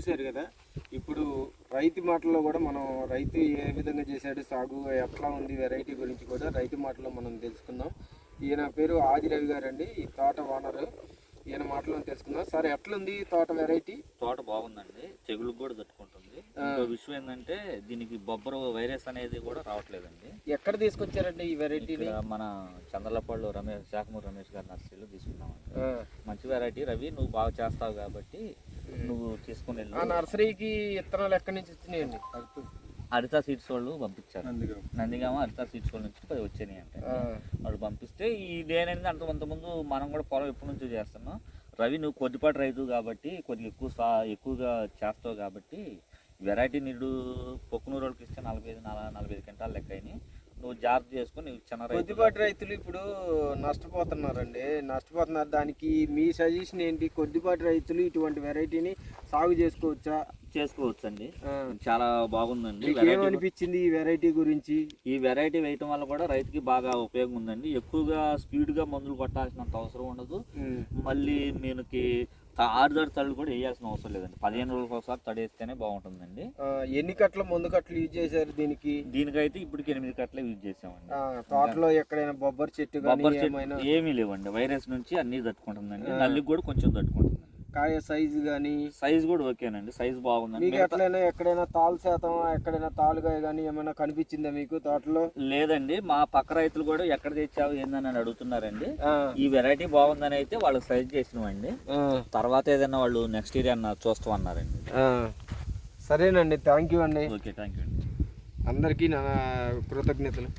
చూశారు కదా. ఇప్పుడు రైతు మాటల్లో కూడా మనం రైతు ఏ విధంగా చేశాడు, సాగు ఎట్లా ఉంది, వెరైటీ గురించి కూడా రైతు మాటల్లో మనం తెలుసుకుందాం. ఈయన పేరు ఆది రవి గారు అండి, ఈ తోట ఓనరు. ఈయన మాటలో తెలుసుకుందాం. సార్ ఎట్లుంది తోట వెరైటీ? తోట బాగుందండి, తెగులు కూడా తట్టుకుంటుంది. ఇంకో విషయం ఏంటంటే దీనికి బొబ్బరు వైరస్ అనేది కూడా రావట్లేదండి. ఎక్కడ తీసుకొచ్చారండి ఈ వెరైటీని? మన చంద్రలపాడులో శాఖమూరి రమేష్ గారి నర్సరీలో తీసుకున్నామండి. మంచి వెరైటీ రవి, నువ్వు బాగా చేస్తావు కాబట్టి నువ్వు తీసుకుని వెళ్ళి. ఆ నర్సరీకి విత్తనాలు ఎక్కడి నుంచి వచ్చినాయండి? హరిత సీడ్స్ వాళ్ళు పంపించారు. నందిగామ హరిత సీడ్స్ వాళ్ళ నుంచి 10 వచ్చినాయి అంటే వాళ్ళు పంపిస్తే ఇదేనండి. అంతకుముందు మనం కూడా పొలం ఎప్పటి నుంచో చేస్తున్నాం. రవి నువ్వు కొద్దిపాటి రైతు కాబట్టి కొద్దిగా ఎక్కువగా చేస్తావు కాబట్టి వెరైటీ నీడు పొక్కునూరు వాళ్ళకి ఇస్తే 45 క్వింటాలు లెక్క అయినాయి. నువ్వు జాగ్రత్త చేసుకుని చిన్న కొద్దిపాటి రైతులు ఇప్పుడు నష్టపోతున్నారండి, నష్టపోతున్నారు. దానికి మీ సజెషన్ ఏంటి? కొద్దిపాటి రైతులు ఇటువంటి వెరైటీని సాగు చేసుకోవచ్చా? చేసుకోవచ్చు అండి, చాలా బాగుందండి. ఏమనిపించింది ఈ వెరైటీ గురించి? ఈ వెరైటీ వేయటం వల్ల కూడా రైతుకి బాగా ఉపయోగం ఉందండి. ఎక్కువగా స్పీడ్ గా మందులు కొట్టాల్సినంత అవసరం ఉండదు. మళ్ళీ మనకి 6 తళ్ళు కూడా వేయాల్సిన అవసరం లేదండి. 15 రోజులకు ఒకసారి తడేస్తేనే బాగుంటుందండి. ఎన్ని కట్టలు మందు కట్టలు యూజ్ చేశారు దీనికి? దీనికైతే ఇప్పటికి 8 కట్టలే యూజ్ చేసామండి. తోటలో ఎక్కడైనా బొబ్బరి చెట్టు ఏమీ లేవండి. వైరస్ నుంచి అన్ని తట్టుకుంటుందండి. నల్లికి కూడా కొంచెం తట్టుకుంటుంది. కాయ సైజు కానీ సైజ్ కూడా ఓకేనండి, సైజ్ బాగుందండి. మీకు ఎక్కడైనా తాలు శాతం, ఎక్కడైనా తాలుగా కానీ ఏమైనా కనిపించిందా మీకు తోటలో? లేదండి, మా పక్క రైతులు కూడా ఎక్కడ తెచ్చావు ఏందని అడుగుతున్నారండి. ఈ వెరైటీ బాగుందని అయితే వాళ్ళకి సజెస్ట్ చేసినామండి. తర్వాత ఏదైనా వాళ్ళు నెక్స్ట్ ఇయర్ అన్న చూస్తాం అన్నారండి. సరేనండి, థ్యాంక్ యూ అండి. ఓకే, థ్యాంక్ యూ అండి. అందరికీ నా కృతజ్ఞతలు.